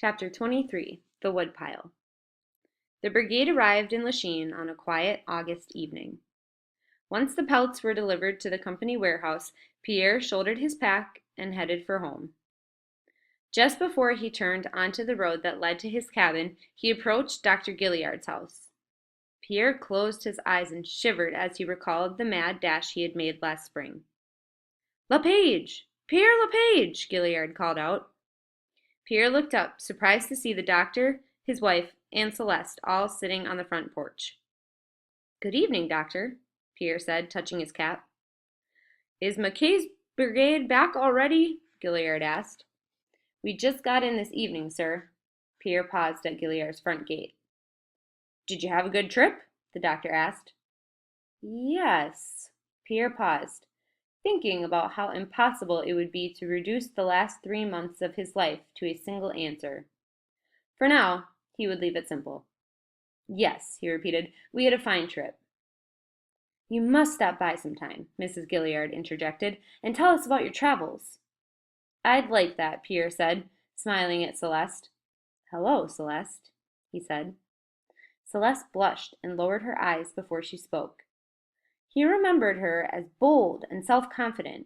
Chapter 23 The Woodpile The brigade arrived in Lachine on a quiet August evening. Once the pelts were delivered to the company warehouse, Pierre shouldered his pack and headed for home. Just before he turned onto the road that led to his cabin, he approached Dr. Gilliard's house. Pierre closed his eyes and shivered as he recalled the mad dash he had made last spring. "LePage! Pierre LePage!" Gilliard called out. Pierre looked up, surprised to see the doctor, his wife, and Celeste all sitting on the front porch. "Good evening, doctor," Pierre said, touching his cap. "Is Mackay's brigade back already?" Gilliard asked. "We just got in this evening, sir." Pierre paused at Gilliard's front gate. "Did you have a good trip?" the doctor asked. "Yes." Pierre paused, thinking about how impossible it would be to reduce the last 3 months of his life to a single answer. For now, he would leave it simple. "Yes," he repeated, "we had a fine trip." "You must stop by sometime," Mrs. Gilliard interjected, "and tell us about your travels." "I'd like that," Pierre said, smiling at Celeste. "Hello, Celeste," he said. Celeste blushed and lowered her eyes before she spoke. He remembered her as bold and self-confident,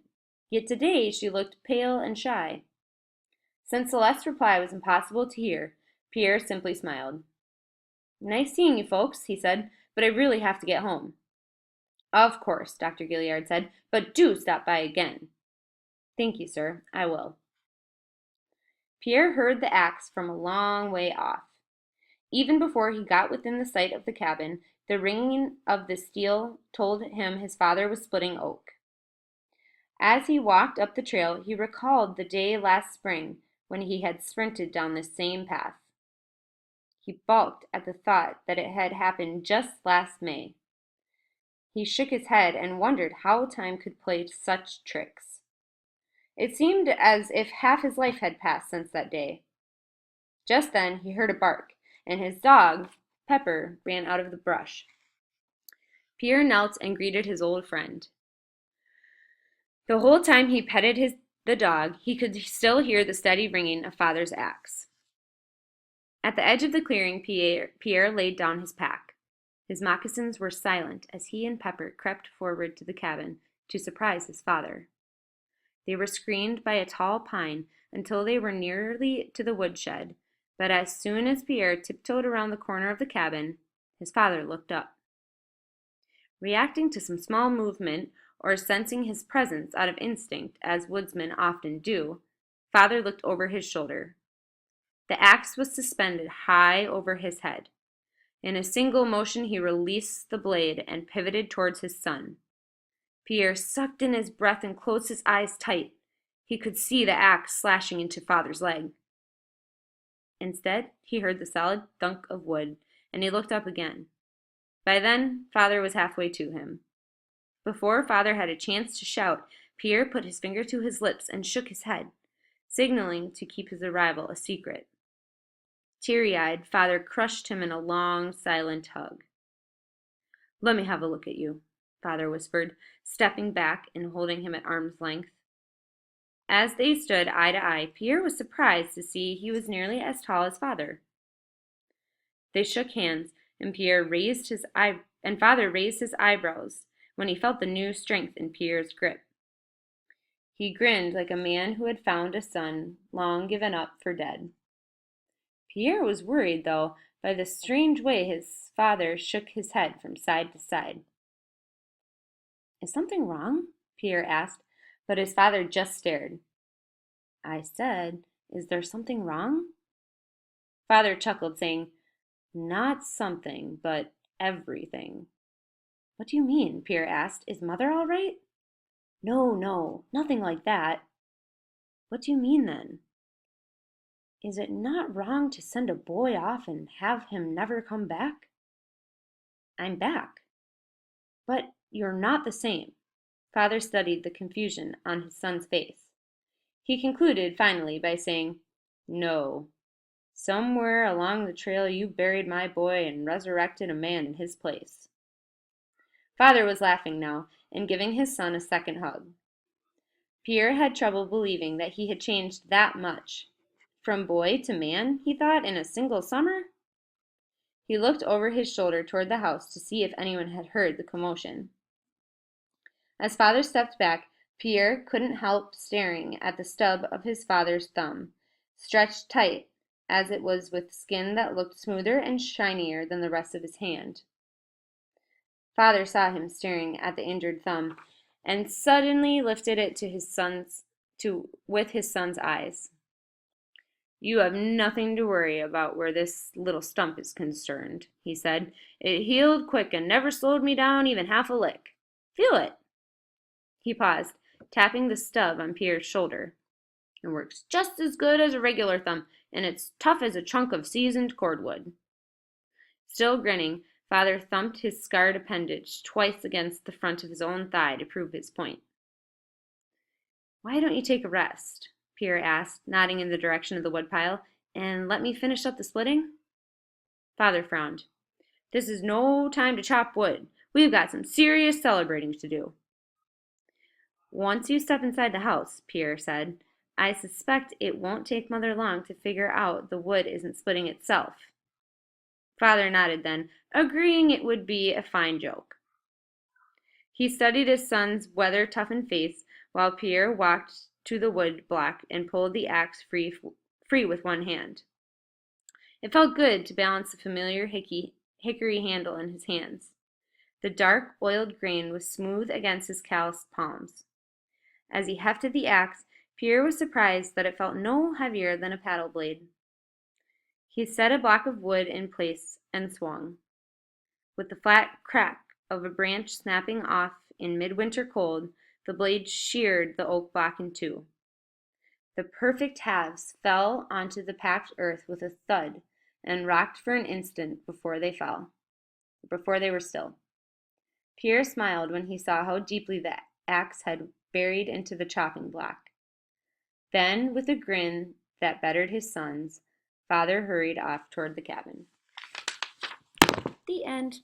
yet today she looked pale and shy. Since Celeste's reply was impossible to hear, Pierre simply smiled. "Nice seeing you folks," he said, "but I really have to get home." "Of course," Dr. Gilliard said, "but do stop by again." "Thank you, sir. I will." Pierre heard the axe from a long way off. Even before he got within the sight of the cabin, the ringing of the steel told him his father was splitting oak. As he walked up the trail, he recalled the day last spring when he had sprinted down this same path. He balked at the thought that it had happened just last May. He shook his head and wondered how time could play such tricks. It seemed as if half his life had passed since that day. Just then he heard a bark, and his dog, Pepper, ran out of the brush. Pierre knelt and greeted his old friend. The whole time he petted the dog, he could still hear the steady ringing of father's axe. At the edge of the clearing, Pierre laid down his pack. His moccasins were silent as he and Pepper crept forward to the cabin to surprise his father. They were screened by a tall pine until they were nearly to the woodshed, but as soon as Pierre tiptoed around the corner of the cabin, his father looked up. Reacting to some small movement or sensing his presence out of instinct, as woodsmen often do, father looked over his shoulder. The axe was suspended high over his head. In a single motion he released the blade and pivoted towards his son. Pierre sucked in his breath and closed his eyes tight. He could see the axe slashing into father's leg. Instead, he heard the solid thunk of wood, and he looked up again. By then, father was halfway to him. Before father had a chance to shout, Pierre put his finger to his lips and shook his head, signaling to keep his arrival a secret. Teary-eyed, father crushed him in a long, silent hug. "Let me have a look at you," father whispered, stepping back and holding him at arm's length. As they stood eye to eye, Pierre was surprised to see he was nearly as tall as father. They shook hands, and father raised his eyebrows when he felt the new strength in Pierre's grip. He grinned like a man who had found a son long given up for dead. Pierre was worried, though, by the strange way his father shook his head from side to side. "Is something wrong?" Pierre asked, but his father just stared. "I said, is there something wrong?" Father chuckled, saying, "Not something, but everything." "What do you mean?" Pierre asked. "Is mother all right?" No, nothing like that." "What do you mean, then?" "Is it not wrong to send a boy off and have him never come back?" "I'm back." "But you're not the same." Father studied the confusion on his son's face. He concluded finally by saying, "No. Somewhere along the trail you buried my boy and resurrected a man in his place." Father was laughing now and giving his son a second hug. Pierre had trouble believing that he had changed that much. from boy to man, he thought, in a single summer? He looked over his shoulder toward the house to see if anyone had heard the commotion. As father stepped back, Pierre couldn't help staring at the stub of his father's thumb, stretched tight as it was with skin that looked smoother and shinier than the rest of his hand. Father saw him staring at the injured thumb and suddenly lifted it with his son's eyes. "You have nothing to worry about where this little stump is concerned," he said. "It healed quick and never slowed me down even half a lick. Feel it." He paused, tapping the stub on Pierre's shoulder. "It works just as good as a regular thumb, and it's tough as a chunk of seasoned cordwood." Still grinning, father thumped his scarred appendage twice against the front of his own thigh to prove his point. "Why don't you take a rest?" Pierre asked, nodding in the direction of the woodpile, "and let me finish up the splitting?" Father frowned. "This is no time to chop wood. We've got some serious celebrating to do." "Once you step inside the house," Pierre said, "I suspect it won't take Mother long to figure out the wood isn't splitting itself." Father nodded then, agreeing it would be a fine joke. He studied his son's weather-toughened face while Pierre walked to the wood block and pulled the axe free with one hand. It felt good to balance the familiar hickory handle in his hands. The dark, oiled grain was smooth against his calloused palms. As he hefted the axe, Pierre was surprised that it felt no heavier than a paddle blade. He set a block of wood in place and swung. With the flat crack of a branch snapping off in midwinter cold, the blade sheared the oak block in two. The perfect halves fell onto the packed earth with a thud and rocked for an instant before they were still. Pierre smiled when he saw how deeply the axe had buried into the chopping block. Then, with a grin that bettered his son's, father hurried off toward the cabin. The end.